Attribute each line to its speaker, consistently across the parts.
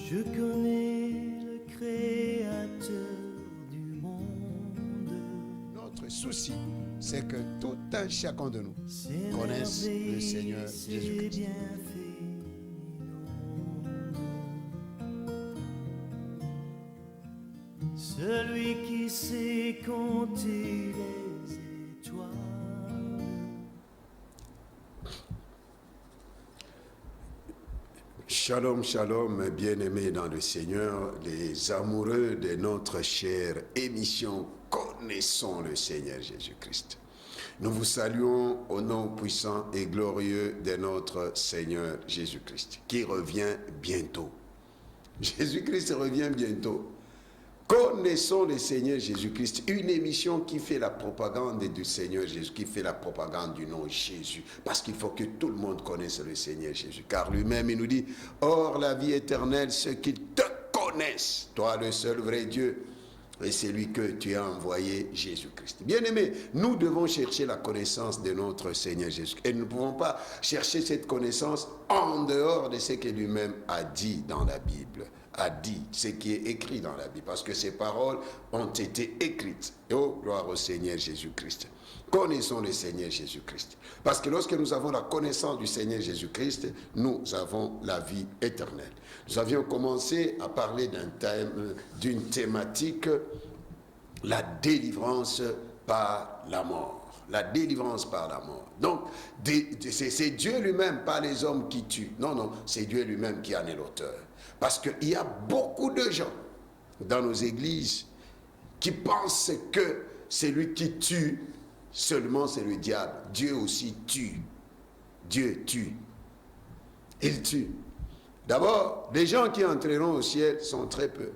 Speaker 1: Je connais le Créateur du monde.
Speaker 2: Notre souci, c'est que tout un chacun de nous connaisse le Seigneur Jésus-Christ.
Speaker 1: Celui qui sait compter les étoiles.
Speaker 2: Shalom, shalom, bien-aimés dans le Seigneur, les amoureux de notre chère émission Connaissons le Seigneur Jésus-Christ. Nous vous saluons au nom puissant et glorieux de notre Seigneur Jésus-Christ, qui revient bientôt. Jésus-Christ revient bientôt. Connaissons le Seigneur Jésus-Christ, une émission qui fait la propagande du Seigneur Jésus, qui fait la propagande du nom Jésus, parce qu'il faut que tout le monde connaisse le Seigneur Jésus, car lui-même il nous dit, or la vie éternelle, ceux qui te connaissent, toi le seul vrai Dieu, et c'est lui que tu as envoyé, Jésus-Christ. Bien-aimés, nous devons chercher la connaissance de notre Seigneur Jésus. Et nous ne pouvons pas chercher cette connaissance en dehors de ce que lui-même a dit dans la Bible, a dit, ce qui est écrit dans la Bible, parce que ces paroles ont été écrites. Et oh, gloire au Seigneur Jésus-Christ. Connaissons le Seigneur Jésus-Christ. Parce que lorsque nous avons la connaissance du Seigneur Jésus-Christ, nous avons la vie éternelle. Nous avions commencé à parler d'une thématique, la délivrance par la mort. La délivrance par la mort. Donc, c'est Dieu lui-même, pas les hommes qui tuent. Non, non, c'est Dieu lui-même qui en est l'auteur. Parce qu'il y a beaucoup de gens dans nos églises qui pensent que celui qui tue, seulement c'est le diable. Dieu aussi tue. Dieu tue. Il tue. D'abord, les gens qui entreront au ciel sont très peu.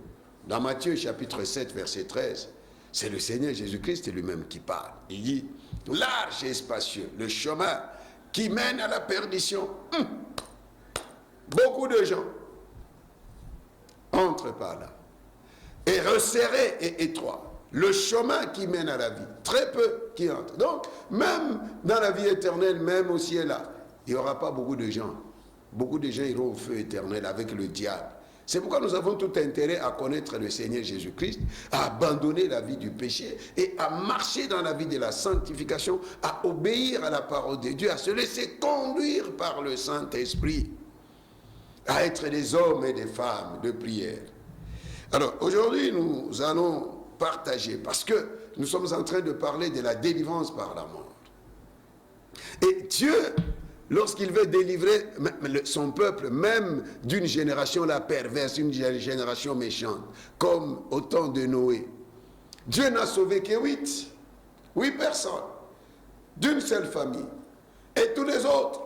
Speaker 2: Dans Matthieu chapitre 7, verset 13, c'est le Seigneur Jésus-Christ lui-même qui parle. Il dit, large et spacieux, le chemin qui mène à la perdition. Beaucoup de gens entrent par là. Et resserré et étroit. Le chemin qui mène à la vie. Très peu qui entrent. Donc, même dans la vie éternelle, même au ciel là, il n'y aura pas beaucoup de gens. Beaucoup de gens iront au feu éternel avec le diable. C'est pourquoi nous avons tout intérêt à connaître le Seigneur Jésus-Christ, à abandonner la vie du péché et à marcher dans la vie de la sanctification, à obéir à la parole de Dieu, à se laisser conduire par le Saint-Esprit, à être des hommes et des femmes de prière. Alors, aujourd'hui, nous allons partager, parce que nous sommes en train de parler de la délivrance par la mort. Et Dieu, lorsqu'il veut délivrer son peuple, même d'une génération la perverse, une génération méchante, comme au temps de Noé, Dieu n'a sauvé que 8 personnes, d'une seule famille. Et tous les autres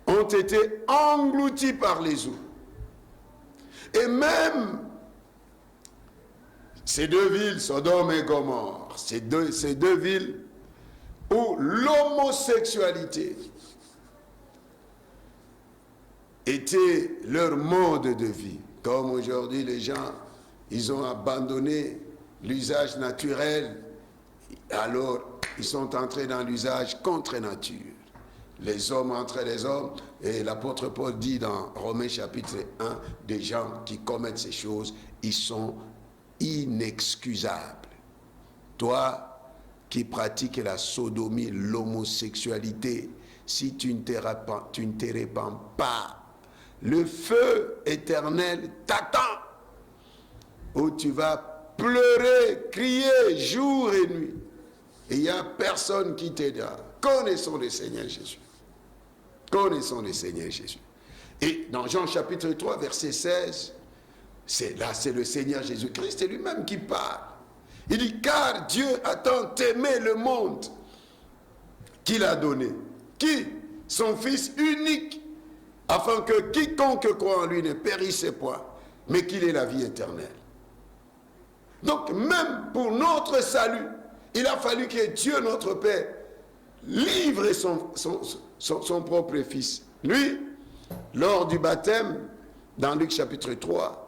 Speaker 2: ont été engloutis par les eaux. Et même ces deux villes, Sodome et Gomorrhe, ces deux villes où l'homosexualité était leur mode de vie. Comme aujourd'hui, les gens, ils ont abandonné l'usage naturel, alors ils sont entrés dans l'usage contre nature. Les hommes entre les hommes, et l'apôtre Paul dit dans Romains chapitre 1, des gens qui commettent ces choses, ils sont inexcusables. Toi qui pratiques la sodomie, l'homosexualité, si tu ne te répands pas, le feu éternel t'attend, où tu vas pleurer, crier jour et nuit. Et il n'y a personne qui t'aidera. Connaissons le Seigneur Jésus. Connaissons le Seigneur Jésus. Et dans Jean chapitre 3, verset 16, c'est le Seigneur Jésus-Christ lui-même qui parle. Il dit, car Dieu a tant aimé le monde qu'il a donné. Qui? Son Fils unique, afin que quiconque croit en lui ne périsse point, mais qu'il ait la vie éternelle. Donc même pour notre salut, il a fallu que Dieu, notre Père, livre son propre Fils. Lui, lors du baptême, dans Luc chapitre 3,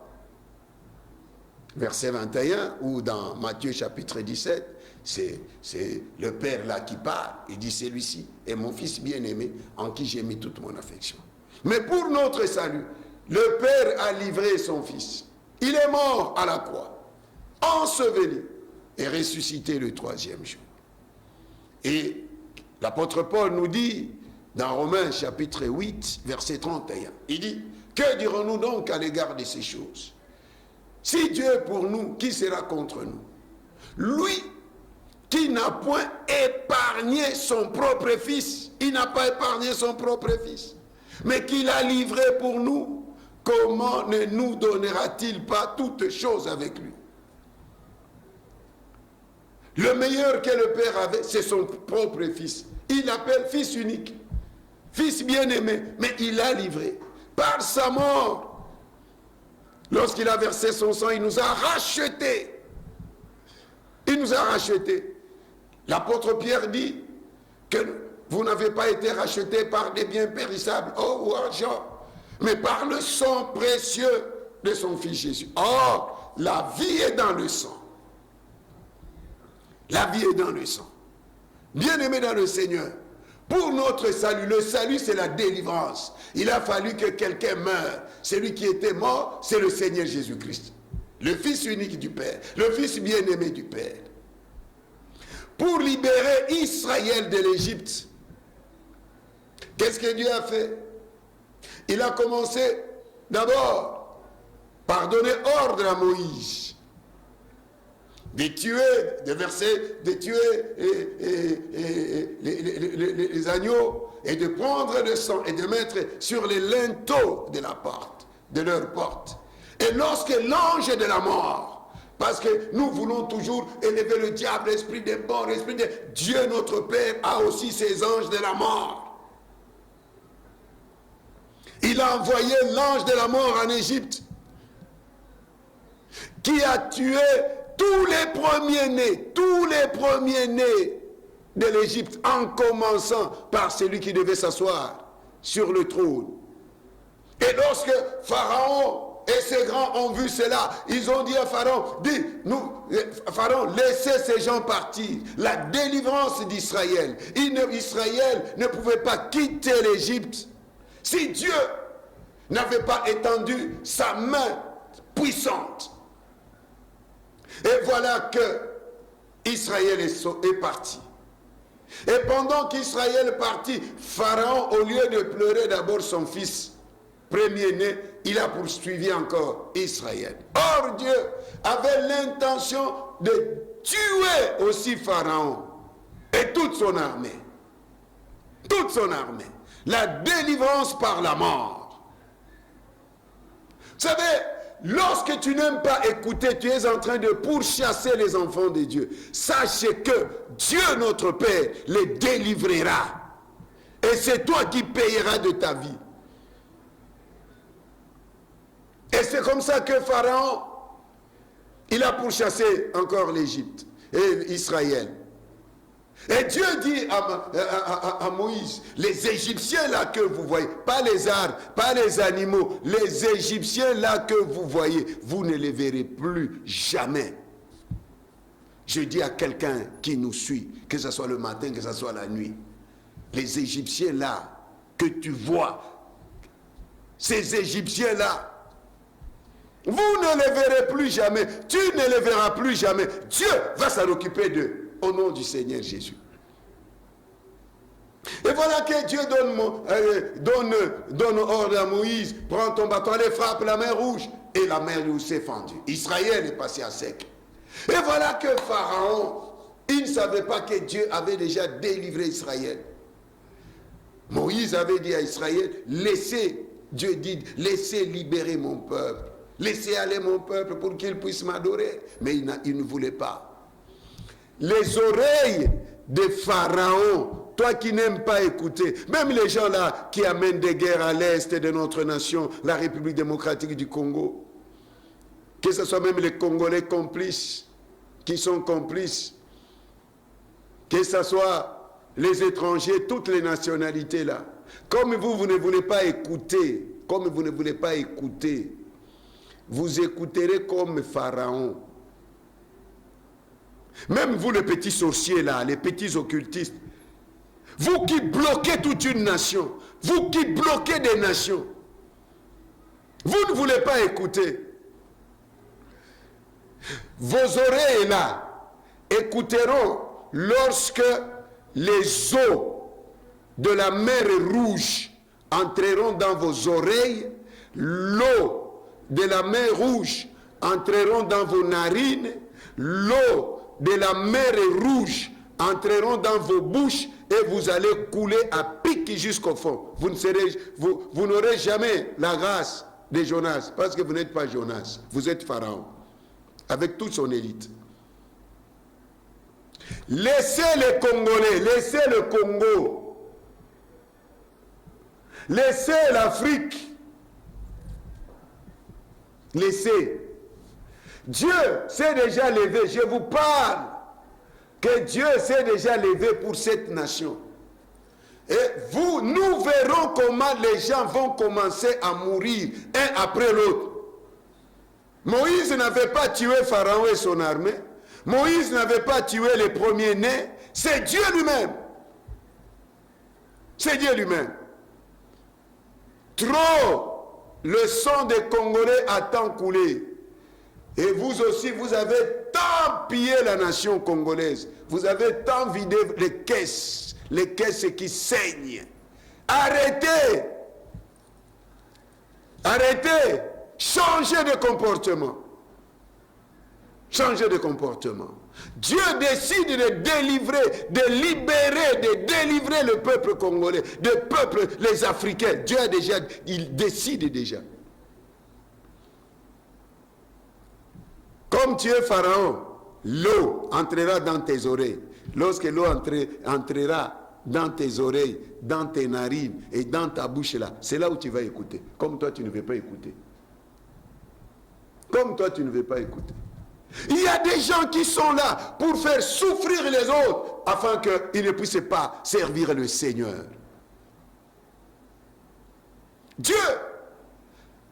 Speaker 2: verset 21, ou dans Matthieu chapitre 17, c'est le Père là qui parle. Il dit, celui-ci est mon Fils bien-aimé, en qui j'ai mis toute mon affection. Mais pour notre salut, le Père a livré son Fils. Il est mort à la croix, enseveli et ressuscité le 3e jour. Et l'apôtre Paul nous dit, dans Romains chapitre 8, verset 31, il dit, que dirons-nous donc à l'égard de ces choses? Si Dieu est pour nous, qui sera contre nous? Lui qui n'a point épargné son propre Fils, il n'a pas épargné son propre Fils, mais qui l'a livré pour nous, comment ne nous donnera-t-il pas toutes choses avec lui? Le meilleur que le Père avait, c'est son propre Fils. Il l'appelle Fils unique, Fils bien-aimé, mais il l'a livré par sa mort. Lorsqu'il a versé son sang, il nous a rachetés. Il nous a rachetés. L'apôtre Pierre dit que vous n'avez pas été rachetés par des biens périssables, or ou argent, mais par le sang précieux de son Fils Jésus. Or, la vie est dans le sang. La vie est dans le sang. Bien-aimé dans le Seigneur, pour notre salut, le salut c'est la délivrance. Il a fallu que quelqu'un meure. Celui qui était mort, c'est le Seigneur Jésus-Christ. Le Fils unique du Père, le Fils bien-aimé du Père. Pour libérer Israël de l'Égypte, qu'est-ce que Dieu a fait? Il a commencé d'abord par donner ordre à Moïse de tuer, de tuer les agneaux et de prendre le sang et de mettre sur les linteaux de la porte, de leur porte. Et lorsque l'ange de la mort, parce que nous voulons toujours élever le diable, l'esprit des morts, l'esprit de Dieu notre Père a aussi ses anges de la mort. Il a envoyé l'ange de la mort en Égypte qui a tué tous les premiers-nés de l'Égypte, en commençant par celui qui devait s'asseoir sur le trône. Et lorsque Pharaon et ses grands ont vu cela, ils ont dit à Pharaon, Pharaon, laissez ces gens partir. La délivrance d'Israël. Israël ne pouvait pas quitter l'Égypte si Dieu n'avait pas étendu sa main puissante. Et voilà que Israël est parti. Et pendant qu'Israël est parti, Pharaon, au lieu de pleurer d'abord son fils premier-né, il a poursuivi encore Israël. Or, Dieu avait l'intention de tuer aussi Pharaon et toute son armée. Toute son armée. La délivrance par la mort. Vous savez, lorsque tu n'aimes pas écouter, tu es en train de pourchasser les enfants de Dieu. Sachez que Dieu notre Père les délivrera. Et c'est toi qui payeras de ta vie. Et c'est comme ça que Pharaon, il a pourchassé encore l'Égypte et Israël. Et Dieu dit à Moïse, les Égyptiens là que vous voyez, pas les arbres, pas les animaux, les Égyptiens là que vous voyez, vous ne les verrez plus jamais. Je dis à quelqu'un qui nous suit, que ce soit le matin, que ce soit la nuit, les Égyptiens là que tu vois, ces Égyptiens là, vous ne les verrez plus jamais, tu ne les verras plus jamais. Dieu va s'en occuper d'eux. Au nom du Seigneur Jésus. Et voilà que Dieu donne ordre à Moïse, prends ton bâton, allez frappe la mer Rouge. Et la mer Rouge s'est fendue. Israël est passé à sec. Et voilà que Pharaon, il ne savait pas que Dieu avait déjà délivré Israël. Moïse avait dit à Israël, Dieu dit, laissez libérer mon peuple. Laissez aller mon peuple pour qu'il puisse m'adorer. Mais il ne voulait pas. Les oreilles de Pharaon, toi qui n'aimes pas écouter, même les gens là qui amènent des guerres à l'est de notre nation, la République démocratique du Congo, que ce soit même les Congolais complices, qui sont complices, que ce soit les étrangers, toutes les nationalités là, comme vous ne voulez pas écouter, vous écouterez comme Pharaon. Même vous les petits sorciers là, les petits occultistes, vous qui bloquez toute une nation, vous qui bloquez des nations, Vous ne voulez pas écouter. Vos oreilles là écouteront lorsque les eaux de la mer Rouge entreront dans vos oreilles, l'eau de la mer Rouge entreront dans vos narines, l'eau de la mer Rouge entreront dans vos bouches et vous allez couler à pic jusqu'au fond. Vous n'aurez jamais la grâce de Jonas, parce que vous n'êtes pas Jonas, vous êtes Pharaon, avec toute son élite. Laissez les Congolais, laissez le Congo, laissez l'Afrique, laissez. Dieu s'est déjà levé, je vous parle que Dieu s'est déjà levé pour cette nation. Et nous verrons comment les gens vont commencer à mourir un après l'autre. Moïse n'avait pas tué Pharaon et son armée. Moïse n'avait pas tué les premiers-nés. C'est Dieu lui-même. C'est Dieu lui-même. Trop, le sang des Congolais a tant coulé. Et vous aussi, vous avez tant pillé la nation congolaise. Vous avez tant vidé les caisses qui saignent. Arrêtez. Arrêtez. Changez de comportement. Changez de comportement. Dieu décide de délivrer, de libérer, de délivrer le peuple congolais, le peuple, les Africains. Dieu a déjà, il décide déjà. Comme tu es Pharaon, l'eau entrera dans tes oreilles. Lorsque l'eau entrera dans tes oreilles, dans tes narines et dans ta bouche là, c'est là où tu vas écouter. Comme toi, tu ne veux pas écouter. Comme toi, tu ne veux pas écouter. Il y a des gens qui sont là pour faire souffrir les autres afin qu'ils ne puissent pas servir le Seigneur. Dieu,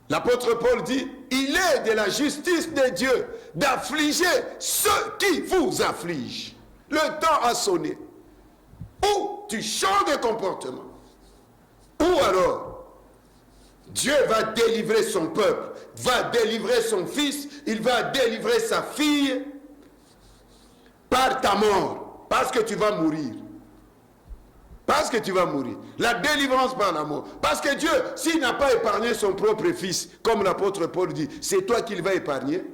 Speaker 2: l'apôtre Paul dit, il est de la justice de Dieu d'affliger ceux qui vous affligent. Le temps a sonné. Ou tu changes de comportement, ou alors Dieu va délivrer son peuple, va délivrer son fils, il va délivrer sa fille par ta mort, parce que tu vas mourir. Parce que tu vas mourir. La délivrance par la mort. Parce que Dieu, s'il n'a pas épargné son propre fils, comme l'apôtre Paul dit, c'est toi qu'il va épargner.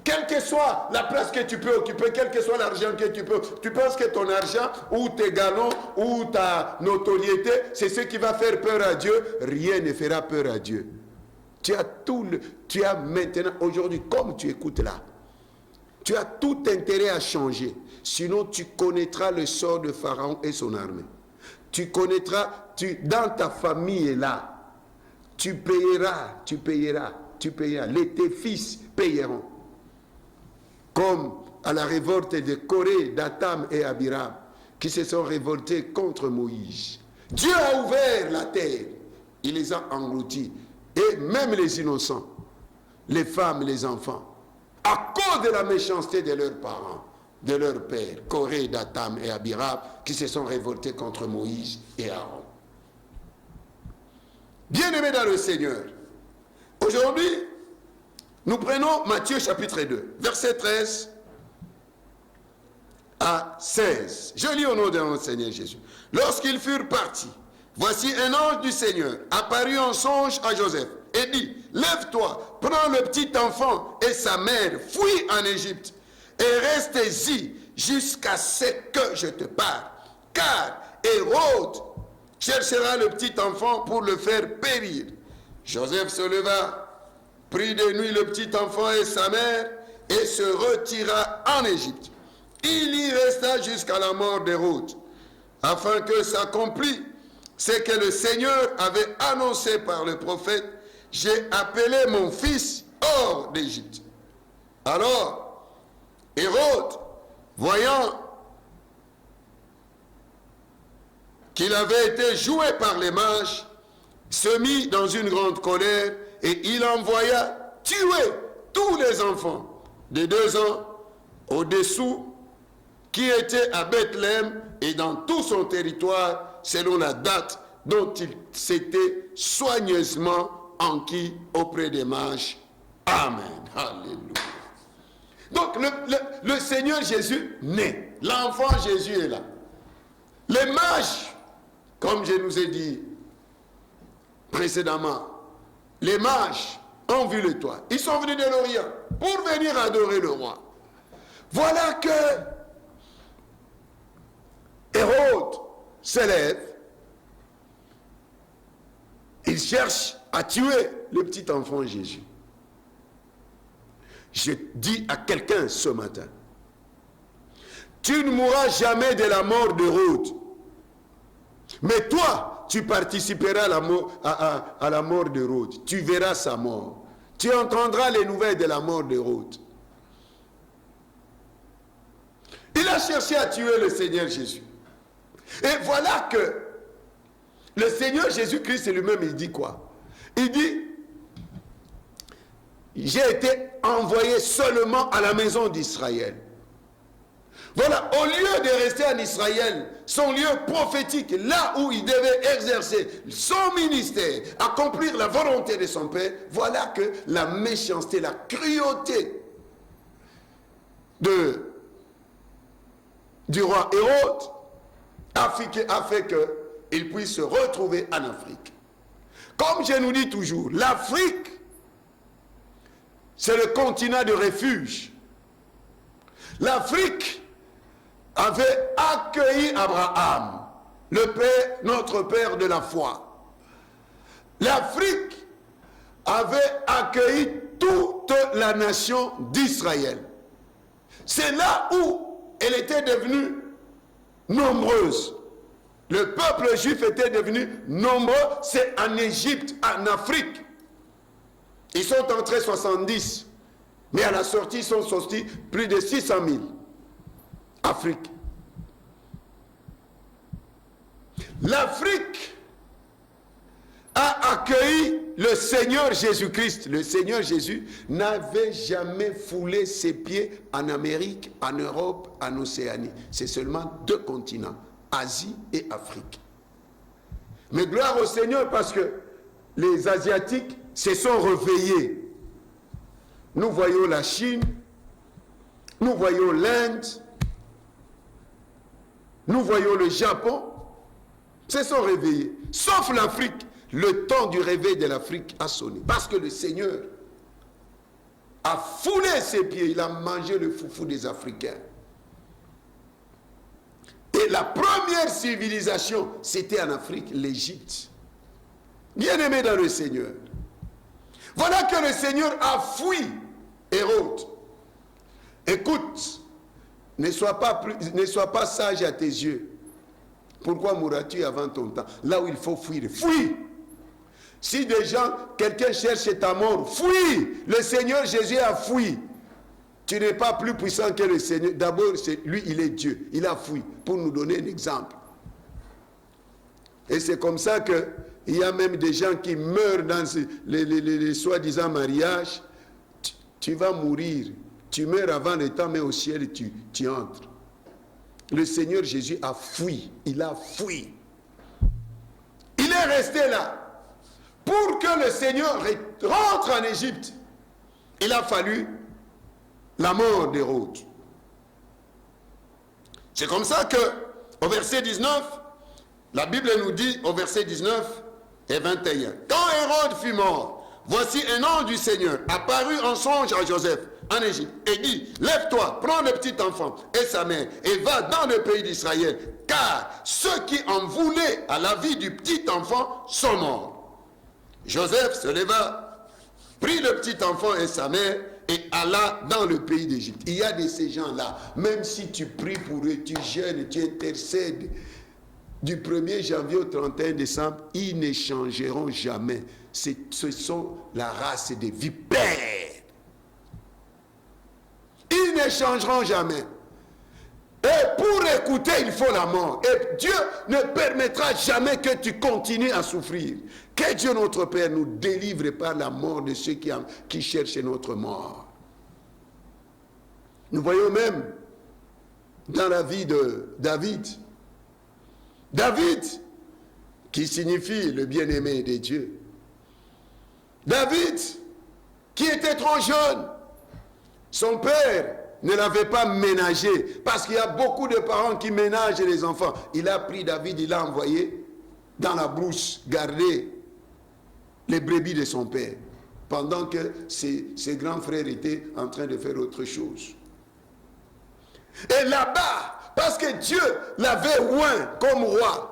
Speaker 2: Quelle que soit la place que tu peux occuper, quel que soit l'argent que tu peux, tu penses que ton argent, ou tes galons, ou ta notoriété, c'est ce qui va faire peur à Dieu. Rien ne fera peur à Dieu. Tu as maintenant, aujourd'hui, comme tu écoutes là, tu as tout intérêt à changer. Sinon, tu connaîtras le sort de Pharaon et son armée. Tu connaîtras, dans ta famille là, tu payeras. Tes fils payeront. Comme à la révolte de Corée, d'Atam et Abiram, qui se sont révoltés contre Moïse. Dieu a ouvert la terre. Il les a engloutis. Et même les innocents, les femmes, les enfants, à cause de la méchanceté de leurs parents, de leur père, Corée, Datam et Abiram, qui se sont révoltés contre Moïse et Aaron. Bien-aimés dans le Seigneur, aujourd'hui, nous prenons Matthieu chapitre 2, verset 13 à 16. Je lis au nom de notre Seigneur Jésus. Lorsqu'ils furent partis, voici un ange du Seigneur apparut en songe à Joseph et dit, lève-toi, prends le petit enfant et sa mère, fuis en Égypte et restez-y jusqu'à ce que je te parle. Car Hérode cherchera le petit enfant pour le faire périr. Joseph se leva, prit de nuit le petit enfant et sa mère et se retira en Égypte. Il y resta jusqu'à la mort d'Hérode, afin que s'accomplisse ce que le Seigneur avait annoncé par le prophète. J'ai appelé mon fils hors d'Égypte. Alors, Hérode, voyant qu'il avait été joué par les mages, se mit dans une grande colère et il envoya tuer tous les enfants de 2 ans au-dessous qui étaient à Bethléem et dans tout son territoire selon la date dont il s'était soigneusement enquis auprès des mages. Amen. Alléluia. Donc le Seigneur Jésus naît. L'enfant Jésus est là. Les mages, comme je nous ai dit précédemment, les mages ont vu le toit. Ils sont venus de l'Orient pour venir adorer le roi. Voilà que Hérode s'élève. Il cherche à tuer le petit enfant Jésus. Je dis à quelqu'un ce matin, tu ne mourras jamais de la mort d'Hérode. Mais toi, tu participeras à la mort d'Hérode. Tu verras sa mort. Tu entendras les nouvelles de la mort d'Hérode. Il a cherché à tuer le Seigneur Jésus. Et voilà que le Seigneur Jésus-Christ lui-même, il dit quoi? Il dit, j'ai été envoyé seulement à la maison d'Israël. Voilà, au lieu de rester en Israël, son lieu prophétique, là où il devait exercer son ministère, accomplir la volonté de son Père, voilà que la méchanceté, la cruauté du roi Hérode a fait qu'il puisse se retrouver en Afrique. Comme je nous dis toujours, l'Afrique, c'est le continent de refuge. L'Afrique avait accueilli Abraham, notre père de la foi. L'Afrique avait accueilli toute la nation d'Israël. C'est là où elle était devenue nombreuse. Le peuple juif était devenu nombreux, c'est en Égypte, en Afrique. Ils sont entrés 70, mais à la sortie, ils sont sortis plus de 600 000. Afrique. L'Afrique a accueilli le Seigneur Jésus-Christ. Le Seigneur Jésus n'avait jamais foulé ses pieds en Amérique, en Europe, en Océanie. C'est seulement 2 continents, Asie et Afrique. Mais gloire au Seigneur parce que les Asiatiques se sont réveillés. Nous voyons la Chine, nous voyons l'Inde, nous voyons le Japon, se sont réveillés. Sauf l'Afrique. Le temps du réveil de l'Afrique a sonné. Parce que le Seigneur a foulé ses pieds. Il a mangé le foufou des Africains. Et la première civilisation, c'était en Afrique, l'Égypte. Bien-aimé dans le Seigneur. Voilà que le Seigneur a fui Hérode. Écoute, ne sois pas sage à tes yeux. Pourquoi mourras-tu avant ton temps? Là où il faut fuir, fuis. Si quelqu'un cherche ta mort, fuis. Le Seigneur Jésus a fui. Tu n'es pas plus puissant que le Seigneur. D'abord, lui, il est Dieu. Il a fui pour nous donner un exemple. Et c'est comme ça qu'il y a même des gens qui meurent dans les soi-disant mariages. Tu vas mourir. Tu meurs avant le temps, mais au ciel, tu entres. Le Seigneur Jésus a fui. Il a fui. Il est resté là. Pour que le Seigneur rentre en Égypte, il a fallu la mort d'Hérode. C'est comme ça que, au verset 19, la Bible nous dit, au verset 19 et 21, quand Hérode fut mort, voici un ange du Seigneur apparut en songe à Joseph en Égypte et dit, lève-toi, prends le petit enfant et sa mère et va dans le pays d'Israël, car ceux qui en voulaient à la vie du petit enfant sont morts. Joseph se leva, prit le petit enfant et sa mère et alla dans le pays d'Égypte. Il y a de ces gens-là, même si tu pries pour eux, tu jeûnes, tu intercèdes, du 1er janvier au 31 décembre, ils ne changeront jamais. Ce sont la race des vipères. Ils ne changeront jamais. Et pour écouter, il faut la mort. Et Dieu ne permettra jamais que tu continues à souffrir. Que Dieu notre Père nous délivre par la mort de ceux qui cherchent notre mort. Nous voyons même dans la vie de David. David, qui signifie le bien-aimé de Dieu. David, qui était trop jeune, son père ne l'avait pas ménagé, parce qu'il y a beaucoup de parents qui ménagent les enfants. Il a pris David, il l'a envoyé dans la brousse, garder les brebis de son père, pendant que ses grands frères étaient en train de faire autre chose. Et là-bas, parce que Dieu l'avait oint comme roi,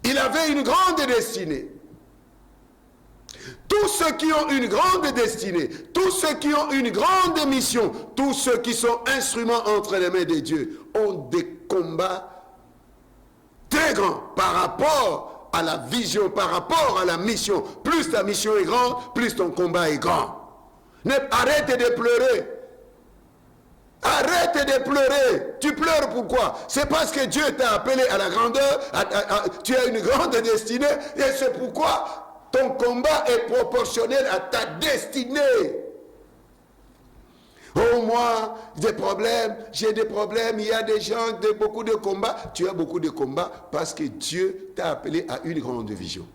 Speaker 2: il avait une grande destinée. Tous ceux qui ont une grande destinée, tous ceux qui ont une grande mission, tous ceux qui sont instruments entre les mains de Dieu, ont des combats très grands par rapport à la vision, par rapport à la mission. Plus ta mission est grande, plus ton combat est grand. Arrête de pleurer. Arrête de pleurer. Tu pleures pourquoi? C'est parce que Dieu t'a appelé à la grandeur, tu as une grande destinée, et c'est pourquoi ton combat est proportionnel à ta destinée. Oh, moi, j'ai des problèmes, il y a des gens, beaucoup de combats. Tu as beaucoup de combats parce que Dieu t'a appelé à une grande vision.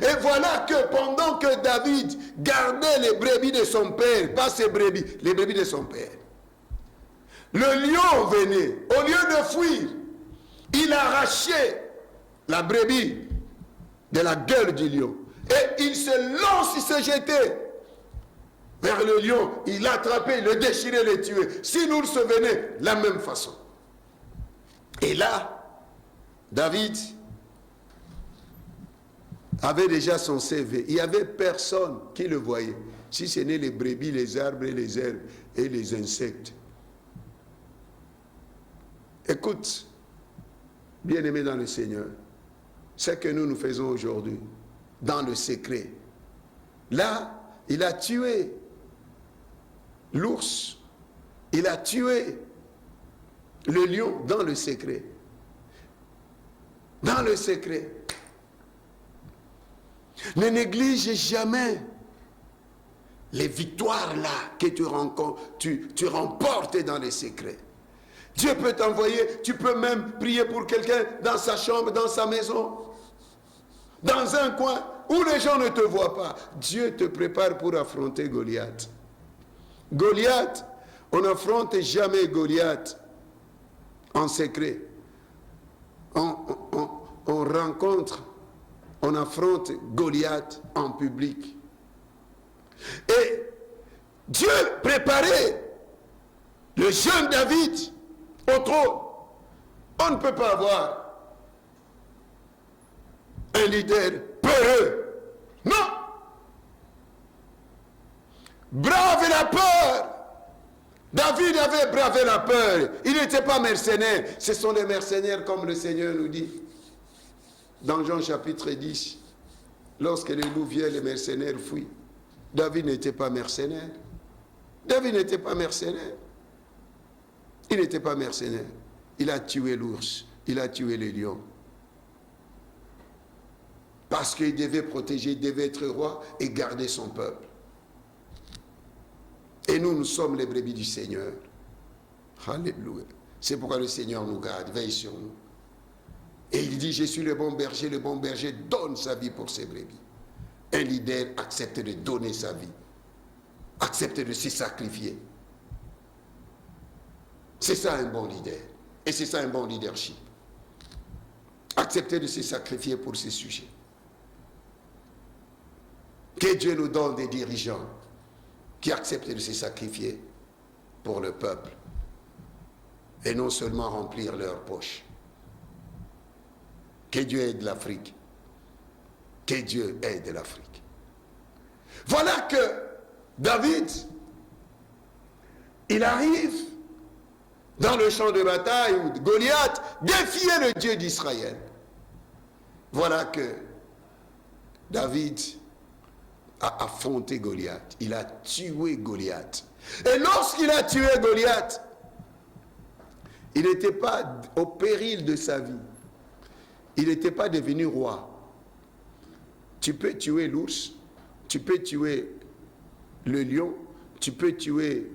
Speaker 2: Et voilà que pendant que David gardait les brebis de son père, pas ses brebis, les brebis de son père, le lion venait, au lieu de fuir, il arrachait la brebis de la gueule du lion. Et il se lance, il se jetait vers le lion, il l'attrapait, le déchirait, le tuait. Si nous le souvenons, la même façon. Et là, David avait déjà son CV. Il n'y avait personne qui le voyait, si ce n'est les brebis, les arbres et les herbes et les insectes. Écoute, bien-aimé dans le Seigneur, ce que nous faisons aujourd'hui, dans le secret. Là, il a tué l'ours, il a tué le lion dans le secret. Dans le secret. Ne néglige jamais les victoires là que tu remportes dans les secrets. Dieu peut t'envoyer, tu peux même prier pour quelqu'un dans sa chambre, dans sa maison, dans un coin où les gens ne te voient pas. Dieu te prépare pour affronter Goliath. Goliath, on n'affronte jamais Goliath en secret. On rencontre, on affronte Goliath en public. Et Dieu préparait le jeune David au trône. On ne peut pas avoir un leader peureux. Non. Brave la peur. David avait bravé la peur. Il n'était pas mercenaire. Ce sont les mercenaires, comme le Seigneur nous dit. Dans Jean chapitre 10, lorsque les loups viennent, les mercenaires fuient. David n'était pas mercenaire. David n'était pas mercenaire. Il n'était pas mercenaire. Il a tué l'ours. Il a tué les lions. Parce qu'il devait protéger, il devait être roi et garder son peuple. Et nous sommes les brebis du Seigneur. Alléluia. C'est pourquoi le Seigneur nous garde, veille sur nous. Et il dit, je suis le bon berger donne sa vie pour ses brebis. Un leader accepte de donner sa vie. Accepte de se sacrifier. C'est ça un bon leader. Et c'est ça un bon leadership. Accepter de se sacrifier pour ses sujets. Que Dieu nous donne des dirigeants qui acceptent de se sacrifier pour le peuple et non seulement remplir leurs poches. Que Dieu aide l'Afrique. Que Dieu aide l'Afrique. Voilà que David, il arrive dans le champ de bataille où Goliath défiait le Dieu d'Israël. Voilà que David a affronté Goliath. Il a tué Goliath. Et lorsqu'il a tué Goliath, il n'était pas au péril de sa vie. Il n'était pas devenu roi. Tu peux tuer l'ours, tu peux tuer le lion, tu peux tuer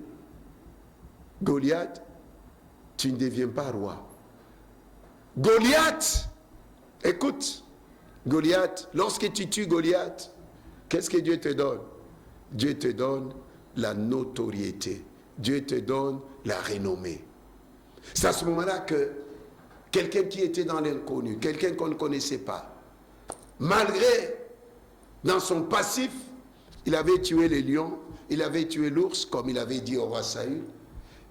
Speaker 2: Goliath, tu ne deviens pas roi. Goliath, écoute, Goliath, lorsque tu tues Goliath, qu'est-ce que Dieu te donne? Dieu te donne la notoriété. Dieu te donne la renommée. C'est à ce moment-là que quelqu'un qui était dans l'inconnu, quelqu'un qu'on ne connaissait pas, malgré dans son passif, il avait tué les lions, il avait tué l'ours, comme il avait dit au roi Saül,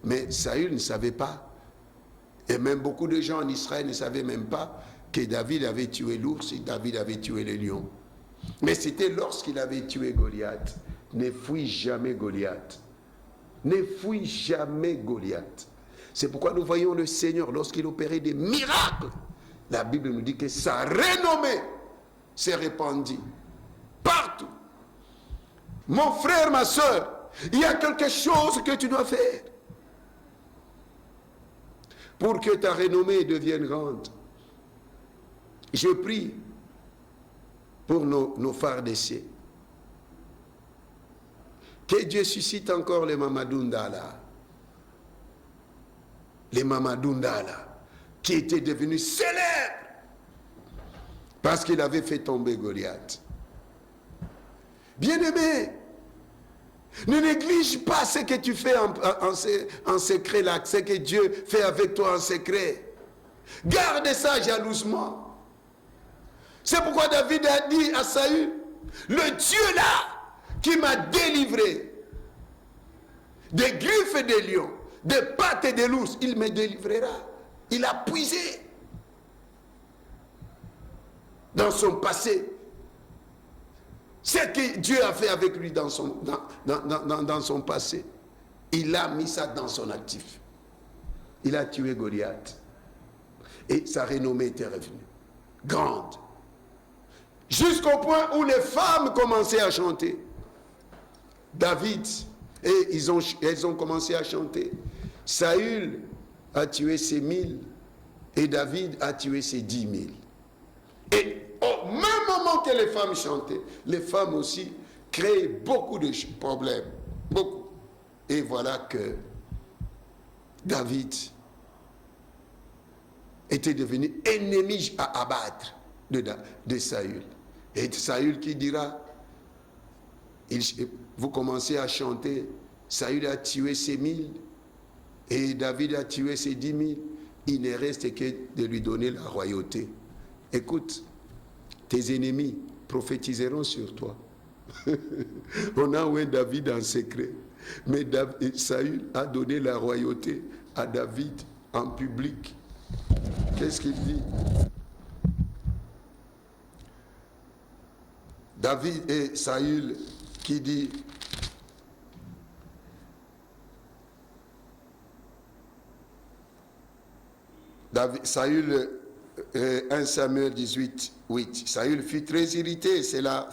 Speaker 2: mais Saül ne savait pas, et même beaucoup de gens en Israël ne savaient même pas que David avait tué l'ours et David avait tué les lions. Mais c'était lorsqu'il avait tué Goliath. Ne fuis jamais Goliath. Ne fuis jamais Goliath. C'est pourquoi nous voyons le Seigneur, lorsqu'il opérait des miracles, la Bible nous dit que sa renommée s'est répandue partout. Mon frère, ma soeur, il y a quelque chose que tu dois faire pour que ta renommée devienne grande. Je prie pour nos phares d'essai. Que Dieu suscite encore les Mamadoundala. Les Mamadoundala, qui étaient devenus célèbres parce qu'il avait fait tomber Goliath. Bien-aimé, ne néglige pas ce que tu fais en secret là, ce que Dieu fait avec toi en secret. Garde ça jalousement. C'est pourquoi David a dit à Saül, le Dieu là qui m'a délivré des griffes et des lions, des pattes et des l'ours, il me délivrera. Il a puisé dans son passé ce que Dieu a fait avec lui dans son passé. Il a mis ça dans son actif. Il a tué Goliath. Et sa renommée était revenue. Grande. Jusqu'au point où les femmes commençaient à chanter. David, et elles ont commencé à chanter. Saül a tué ses 1000 et David a tué ses 10 000. Et au même moment que les femmes chantaient, les femmes aussi créaient beaucoup de problèmes. Beaucoup. Et voilà que David était devenu ennemi à abattre de Saül. Et Saül qui dira, vous commencez à chanter, Saül a tué ses 1000 et David a tué ses 10 000. Il ne reste que de lui donner la royauté. Écoute, tes ennemis prophétiseront sur toi. On a oué David en secret, mais Saül a donné la royauté à David en public. Qu'est-ce qu'il dit? David et Saül qui dit, Saül, 1 Samuel 18, 8, Saül fut très irrité, cela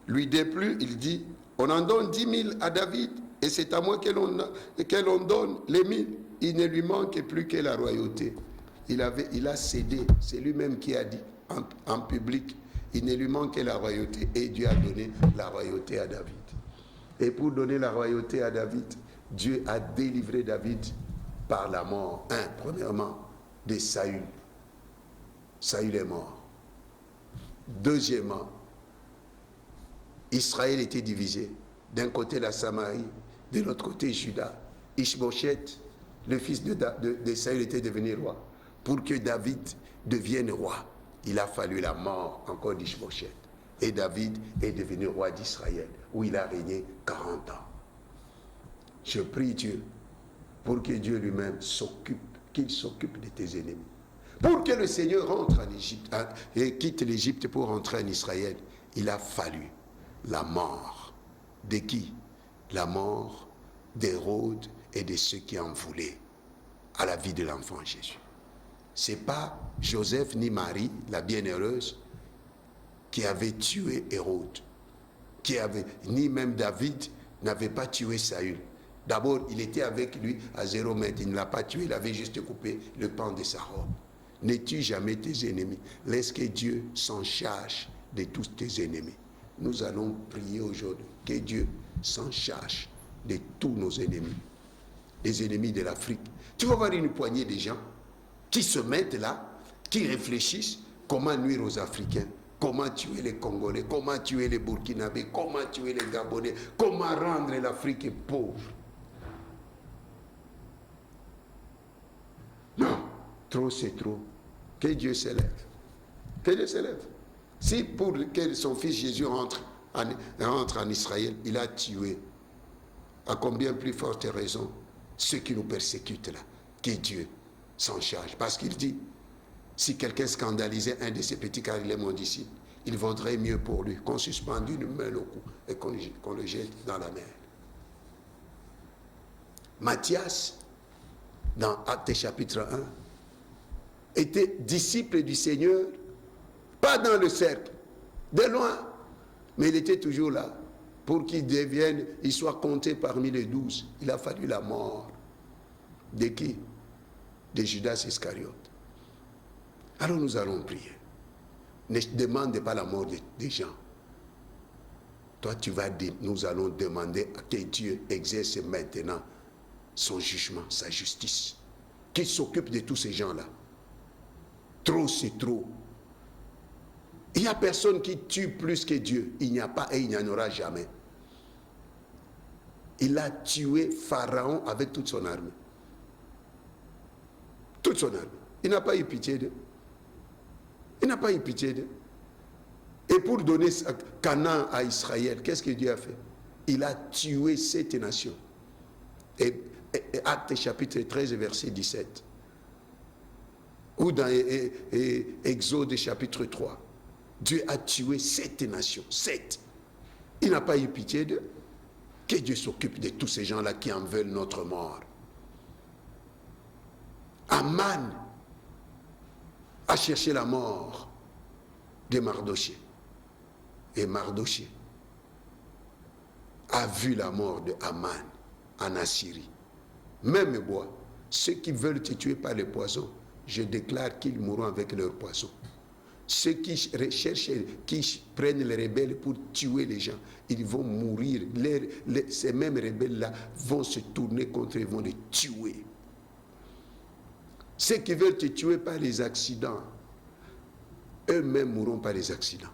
Speaker 2: lui déplut, il dit, on en donne 10 000 à David, et c'est à moi que l'on donne les 1000, il ne lui manque plus que la royauté. Il a cédé, c'est lui-même qui a dit en public, il ne lui manque que la royauté, et Dieu a donné la royauté à David. Et pour donner la royauté à David, Dieu a délivré David par la mort. Premièrement, de Saül. Saül est mort. Deuxièmement, Israël était divisé. D'un côté la Samarie, de l'autre côté Juda. Ishbosheth, le fils de Saül, était devenu roi. Pour que David devienne roi, il a fallu la mort encore d'Ishbosheth. Et David est devenu roi d'Israël, où il a régné 40 ans. Je prie Dieu pour que Dieu lui-même qu'il s'occupe de tes ennemis. Pour que le Seigneur rentre en Égypte et quitte l'Égypte pour rentrer en Israël, il a fallu la mort. De qui? La mort d'Hérode et de ceux qui en voulaient à la vie de l'enfant Jésus. Ce n'est pas Joseph ni Marie, la bienheureuse, qui avait tué Hérode, ni même David n'avait pas tué Saül. D'abord, il était avec lui à 0 mètre, il ne l'a pas tué, il avait juste coupé le pan de sa robe. Ne tue jamais tes ennemis, laisse que Dieu s'en charge de tous tes ennemis. Nous allons prier aujourd'hui que Dieu s'en charge de tous nos ennemis, les ennemis de l'Afrique. Tu vas voir une poignée de gens qui se mettent là, qui réfléchissent comment nuire aux Africains. comment tuer les Congolais, comment tuer les Burkinabés, comment tuer les Gabonais, comment rendre l'Afrique pauvre. Non, trop c'est trop. Que Dieu s'élève. Que Dieu s'élève. Si pour que son fils Jésus rentre en Israël, il a tué, à combien plus forte raison, ceux qui nous persécutent là, que Dieu s'en charge. Parce qu'il dit, si quelqu'un scandalisait un de ses petits car il est mon disciple, il vaudrait mieux pour lui qu'on suspende une main au cou et qu'on le jette dans la mer. Matthias, dans Actes chapitre 1, était disciple du Seigneur, pas dans le cercle, de loin, mais il était toujours là. Pour qu'il devienne, il soit compté parmi les 12. Il a fallu la mort. De qui? De Judas Iscariote. Alors nous allons prier. Ne demande pas la mort des gens. Toi, nous allons demander à que Dieu exerce maintenant son jugement, sa justice. Qu'il s'occupe de tous ces gens-là. Trop, c'est trop. Il n'y a personne qui tue plus que Dieu. Il n'y a pas et il n'y en aura jamais. Il a tué Pharaon avec toute son armée. Toute son armée. Il n'a pas eu pitié d'eux. Il n'a pas eu pitié d'eux. Et pour donner Canaan à Israël, qu'est-ce que Dieu a fait? Il a tué 7 nations. Et Actes chapitre 13, verset 17. Ou dans Exode chapitre 3. Dieu a tué 7 nations. 7. Il n'a pas eu pitié d'eux. Que Dieu s'occupe de tous ces gens-là qui en veulent notre mort. Aman a cherché la mort de Mardoché. Et Mardoché a vu la mort de Aman en Assyrie. Même moi, ceux qui veulent te tuer par le poison, je déclare qu'ils mourront avec leur poison. Ceux qui cherchent, qui prennent les rebelles pour tuer les gens, ils vont mourir. Ces mêmes rebelles-là vont se tourner contre eux, vont les tuer. Ceux qui veulent te tuer par les accidents, eux-mêmes mourront par les accidents.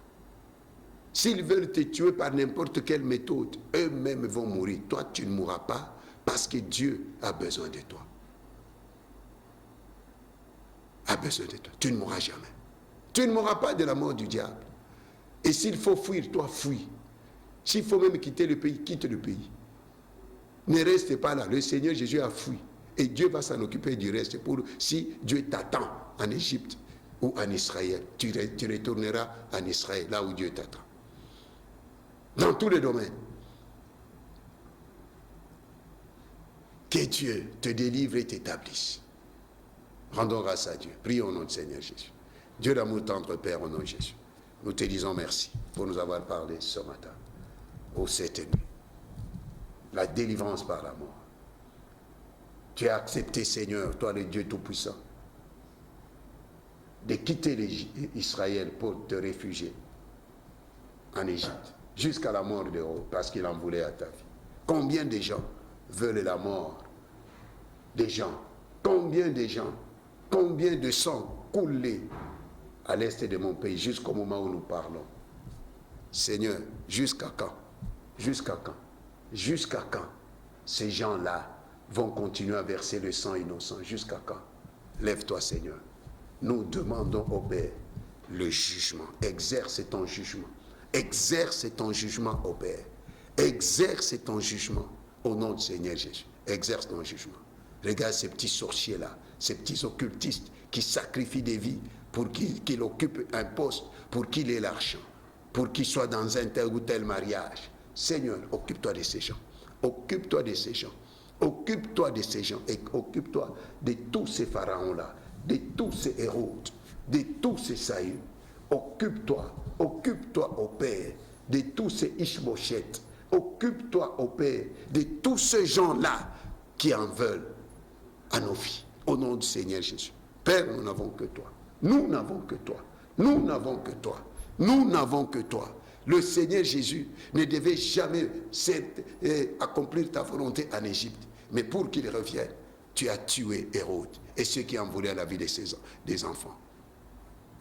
Speaker 2: S'ils veulent te tuer par n'importe quelle méthode, eux-mêmes vont mourir. Toi, tu ne mourras pas parce que Dieu a besoin de toi. A besoin de toi. Tu ne mourras jamais. Tu ne mourras pas de la mort du diable. Et s'il faut fuir, toi, fuis. S'il faut même quitter le pays, quitte le pays. Ne reste pas là. Le Seigneur Jésus a fui. Et Dieu va s'en occuper du reste. Si Dieu t'attend en Égypte ou en Israël, tu retourneras en Israël, là où Dieu t'attend. Dans tous les domaines. Que Dieu te délivre et t'établisse. Rendons grâce à Dieu. Prions au nom du Seigneur Jésus. Dieu d'amour tendre Père, au nom de Jésus. Nous te disons merci pour nous avoir parlé ce matin. Ô cette nuit. La délivrance par la mort. Tu as accepté, Seigneur, toi le Dieu Tout-Puissant, de quitter Israël pour te réfugier en Égypte, jusqu'à la mort de Hérode, parce qu'il en voulait à ta vie. Combien de gens veulent la mort des gens? Combien de gens, combien de sang coulé à l'est de mon pays, jusqu'au moment où nous parlons? Seigneur, jusqu'à quand? Jusqu'à quand? Jusqu'à quand ces gens-là vont continuer à verser le sang innocent? Jusqu'à quand? Lève-toi, Seigneur. Nous demandons au Père le jugement. Exerce ton jugement. Exerce ton jugement au Père. Exerce ton jugement au nom du Seigneur Jésus. Exerce ton jugement. Regarde ces petits sorciers-là, ces petits occultistes qui sacrifient des vies pour qu'il occupe un poste, pour qu'il ait l'argent, pour qu'il soit dans un tel ou tel mariage. Seigneur, occupe-toi de ces gens. Occupe-toi de ces gens. Occupe-toi de ces gens et occupe-toi de tous ces pharaons-là, de tous ces Hérodes, de tous ces Saül. Occupe-toi au Père, de tous ces Ishbosheth. Occupe-toi au Père, de tous ces gens-là qui en veulent à nos vies. Au nom du Seigneur Jésus. Père, nous n'avons que toi. Nous n'avons que toi. Nous n'avons que toi. Nous n'avons que toi. Le Seigneur Jésus ne devait jamais accomplir ta volonté en Égypte. Mais pour qu'il revienne, tu as tué Hérode et ceux qui en voulaient la vie des enfants,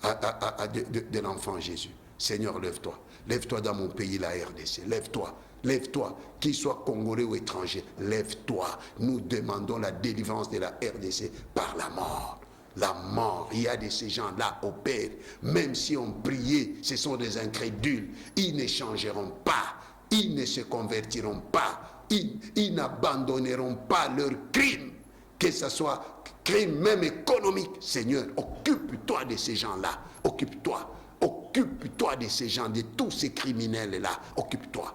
Speaker 2: de l'enfant Jésus. Seigneur, lève-toi. Lève-toi dans mon pays, la RDC. Lève-toi. Lève-toi, qu'il soit congolais ou étranger, lève-toi. Nous demandons la délivrance de la RDC par la mort. La mort, il y a de ces gens-là au Père. Même si on priait, ce sont des incrédules. Ils ne changeront pas. Ils ne se convertiront pas. Ils n'abandonneront pas leurs crimes. Que ce soit crime même économique. Seigneur, occupe-toi de ces gens-là. Occupe-toi. Occupe-toi de ces gens, de tous ces criminels-là. Occupe-toi.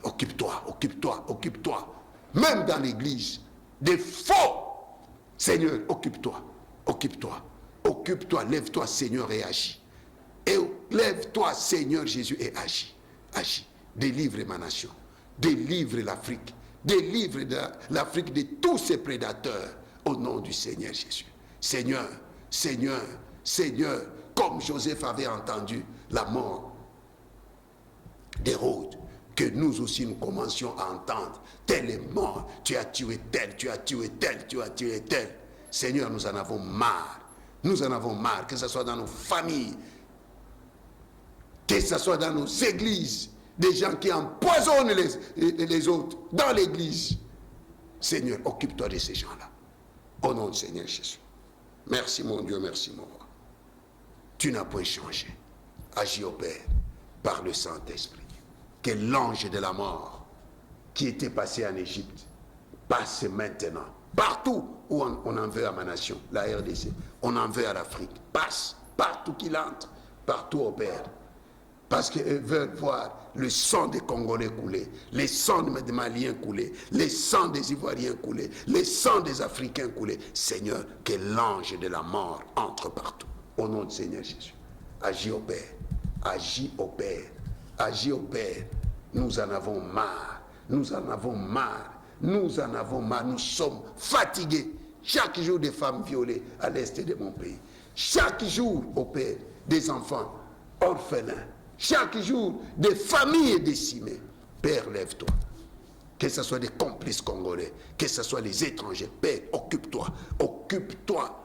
Speaker 2: Occupe-toi, occupe-toi, occupe-toi. Même dans l'église, des faux. Seigneur, occupe-toi, occupe-toi, occupe-toi, lève-toi, Seigneur, et agis. Et lève-toi, Seigneur Jésus, et agis. Agis. Délivre ma nation. Délivre l'Afrique. Délivre l'Afrique de tous ses prédateurs. Au nom du Seigneur Jésus. Seigneur, Seigneur, Seigneur, comme Joseph avait entendu la mort d'Hérode, que nous aussi nous commencions à entendre. Tel est mort, tu as tué tel, tu as tué tel, tu as tué tel. Seigneur, nous en avons marre. Nous en avons marre, que ce soit dans nos familles, que ce soit dans nos églises, des gens qui empoisonnent les autres dans l'église. Seigneur, occupe-toi de ces gens-là. Au nom du Seigneur Jésus. Merci mon Dieu, merci mon roi. Tu n'as point changé. Agis au Père par le Saint-Esprit. Que l'ange de la mort qui était passé en Égypte passe maintenant. Partout où on en veut à ma nation, la RDC, on en veut à l'Afrique. Passe, partout qu'il entre, partout au Père. Parce qu'ils veulent voir le sang des Congolais couler, le sang des Maliens couler, le sang des Ivoiriens couler, le sang des Africains couler. Seigneur, que l'ange de la mort entre partout. Au nom du Seigneur Jésus. Agis au Père. Agis au Père. Agis au Père. Nous en avons marre. Nous en avons marre. Nous en avons marre. Nous sommes fatigués. Chaque jour, des femmes violées à l'est de mon pays. Chaque jour, au Père, des enfants orphelins. Chaque jour, des familles décimées. Père, lève-toi. Que ce soit des complices congolais, que ce soit les étrangers. Père, occupe-toi. Occupe-toi.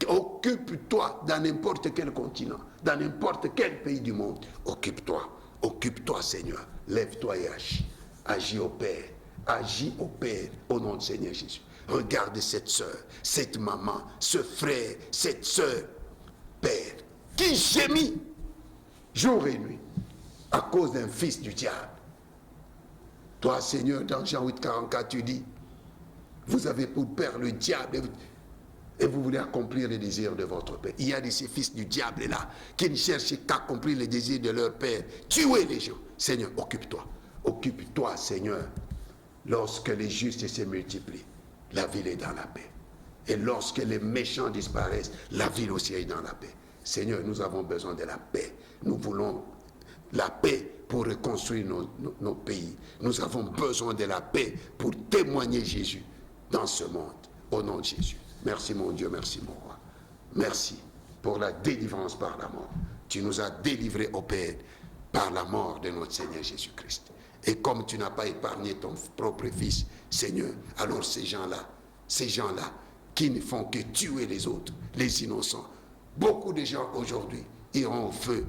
Speaker 2: Occupe-toi dans n'importe quel continent, dans n'importe quel pays du monde. Occupe-toi. Occupe-toi, Seigneur. Lève-toi et agis. Agis au Père. Agis au Père au nom du Seigneur Jésus. Regarde cette soeur, cette maman, ce frère, cette soeur, Père, qui gémit jour et nuit à cause d'un fils du diable. Toi, Seigneur, dans Jean 8, 44, tu dis, vous avez pour père le diable et vous voulez accomplir les désirs de votre père. Il y a de ces fils du diable là qui ne cherchent qu'à accomplir les désirs de leur père. Tuez les gens. Seigneur, occupe-toi. Occupe-toi, Seigneur. Lorsque les justes se multiplient, la ville est dans la paix. Et lorsque les méchants disparaissent, la ville aussi est dans la paix. Seigneur, nous avons besoin de la paix. Nous voulons la paix pour reconstruire nos pays. Nous avons besoin de la paix pour témoigner Jésus dans ce monde. Au nom de Jésus. Merci mon Dieu, merci mon roi. Merci pour la délivrance par la mort. Tu nous as délivrés au Père par la mort de notre Seigneur Jésus-Christ. Et comme tu n'as pas épargné ton propre fils, Seigneur, alors ces gens-là qui ne font que tuer les autres, les innocents, beaucoup de gens aujourd'hui iront au feu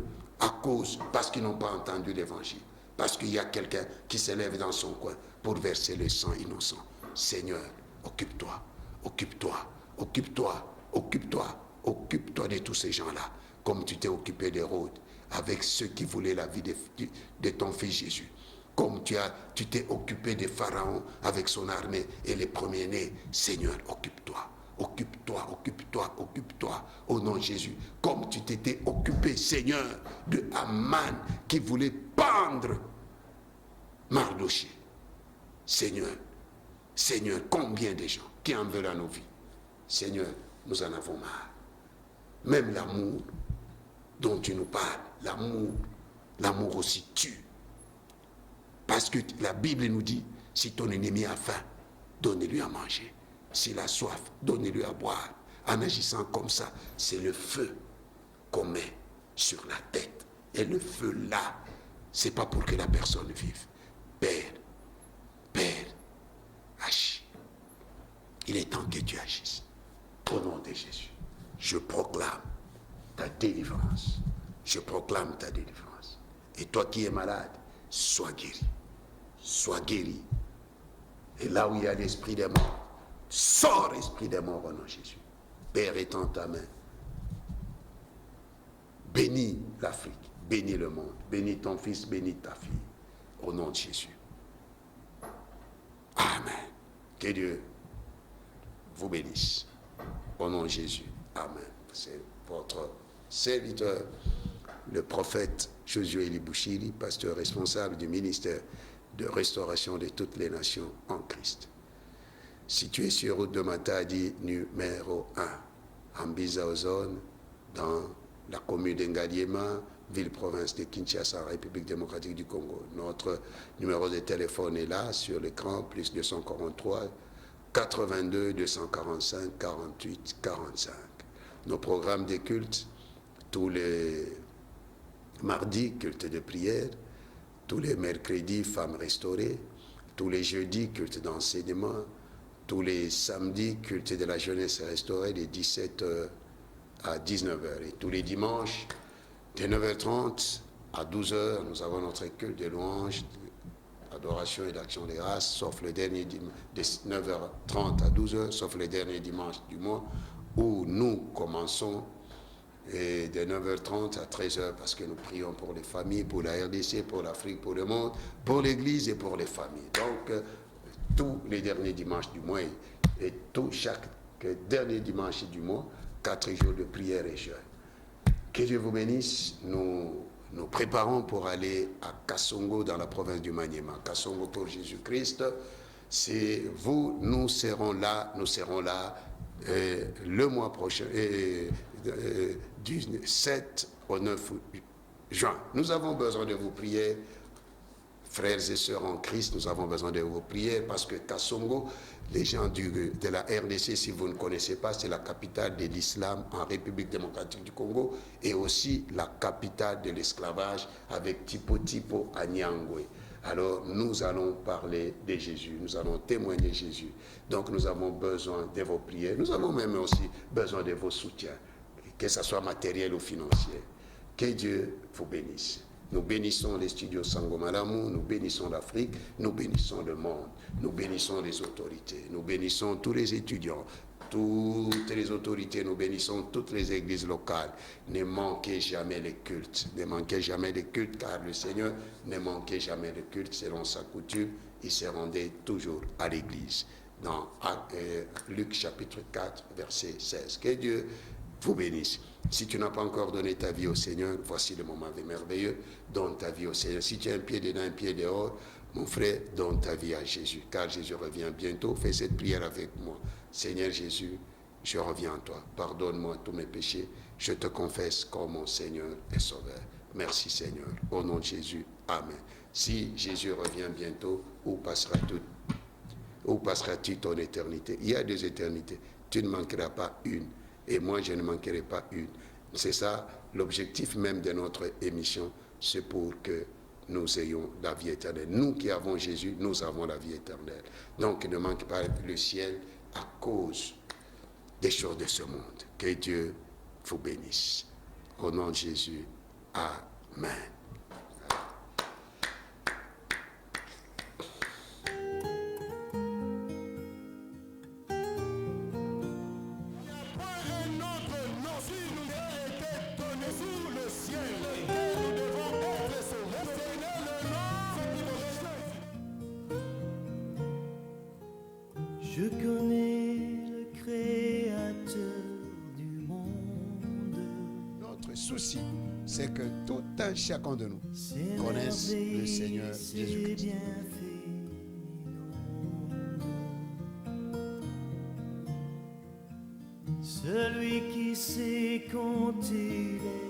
Speaker 2: parce qu'ils n'ont pas entendu l'évangile. Parce qu'il y a quelqu'un qui se lève dans son coin pour verser le sang innocent. Seigneur, occupe-toi, occupe-toi, occupe-toi, occupe-toi, occupe-toi de tous ces gens-là, comme tu t'es occupé d'Hérode, avec ceux qui voulaient la vie de ton fils Jésus. Comme tu t'es occupé de Pharaon avec son armée et les premiers-nés. Seigneur, occupe-toi. Occupe-toi, occupe-toi, occupe-toi, au nom de Jésus. Comme tu t'étais occupé, Seigneur, de Aman qui voulait pendre Mardoché. Seigneur, Seigneur, combien de gens qui en veulent à nos vies. Seigneur, nous en avons marre. Même l'amour dont tu nous parles, l'amour aussi tue. Parce que la Bible nous dit, si ton ennemi a faim, donne-lui à manger. S'il a soif, donnez-lui à boire. En agissant comme ça, c'est le feu qu'on met sur la tête. Et le feu là, c'est pas pour que la personne vive. Père, agis. Il est temps que tu agisses. Au nom de Jésus, je proclame ta délivrance. Je proclame ta délivrance. Et toi qui es malade, sois guéri. Sois guéri. Et là où il y a l'esprit des morts, sors l'esprit des morts au nom de Jésus. Père, étends ta main. Bénis l'Afrique, bénis le monde, bénis ton fils, bénis ta fille. Au nom de Jésus. Amen. Que Dieu vous bénisse. Au nom de Jésus. Amen. C'est votre serviteur, le prophète Josué Libouchiri, pasteur responsable du ministère de restauration de toutes les nations en Christ. Situé sur route de Matadi, numéro 1, en Bizaozone, dans la commune d'Engadiema, ville-province de Kinshasa, République démocratique du Congo. Notre numéro de téléphone est là, sur l'écran, plus 243 82 245 48 45. Nos programmes de culte, tous les mardis, culte de prière, tous les mercredis, femmes restaurées, tous les jeudis, culte d'enseignement, tous les samedis, culte de la jeunesse restaurée, de 17h à 19h. Et tous les dimanches, de 9h30 à 12h, nous avons notre culte de louange, adoration et d'action de grâce, sauf le dernier dimanche, de 9h30 à 12h, sauf le dernier dimanche du mois, où nous commençons et de 9h30 à 13h, parce que nous prions pour les familles, pour la RDC, pour l'Afrique, pour le monde, pour l'Église et pour les familles. Donc, tous les derniers dimanches du mois et chaque dernier dimanche du mois, 4 jours de prière et jeûne. Que Dieu vous bénisse. Nous préparons pour aller à Kasongo dans la province du Maniema. Kasongo pour Jésus-Christ. C'est vous, nous serons là le mois prochain, du 7 au 9 juin. Nous avons besoin de vous prier, frères et sœurs en Christ, nous avons besoin de vous prier parce que Kasongo, les gens de la RDC, si vous ne connaissez pas, c'est la capitale de l'islam en République démocratique du Congo et aussi la capitale de l'esclavage avec Tipo à Nyangwe. Alors nous allons parler de Jésus, nous allons témoigner Jésus. Donc nous avons besoin de vos prières, nous avons même aussi besoin de vos soutiens, que ce soit matériel ou financier. Que Dieu vous bénisse. Nous bénissons les studios Sangomalamu, nous bénissons l'Afrique, nous bénissons le monde, nous bénissons les autorités, nous bénissons tous les étudiants, toutes les autorités, nous bénissons toutes les églises locales. Ne manquez jamais les cultes, ne manquez jamais les cultes, car le Seigneur ne manquait jamais les cultes selon sa coutume, il se rendait toujours à l'église. Dans Luc chapitre 4, verset 16. Que Dieu vous bénisse. Si tu n'as pas encore donné ta vie au Seigneur, voici le moment merveilleux. Donne ta vie au Seigneur. Si tu as un pied dedans, un pied dehors, mon frère, donne ta vie à Jésus. Car Jésus revient bientôt. Fais cette prière avec moi. Seigneur Jésus, je reviens à toi. Pardonne-moi tous mes péchés. Je te confesse comme mon Seigneur et Sauveur. Merci Seigneur. Au nom de Jésus. Amen. Si Jésus revient bientôt, où passeras-tu ton éternité? Il y a 2 éternités. Tu ne manqueras pas une. Et moi, je ne manquerai pas une. C'est ça, l'objectif même de notre émission, c'est pour que nous ayons la vie éternelle. Nous qui avons Jésus, nous avons la vie éternelle. Donc, ne manque pas le ciel à cause des choses de ce monde. Que Dieu vous bénisse. Au nom de Jésus, Amen.
Speaker 1: Je connais le Créateur du monde.
Speaker 2: Notre souci, c'est que tout un chacun de nous connaisse le Seigneur Jésus-Christ.
Speaker 1: Celui qui sait compter les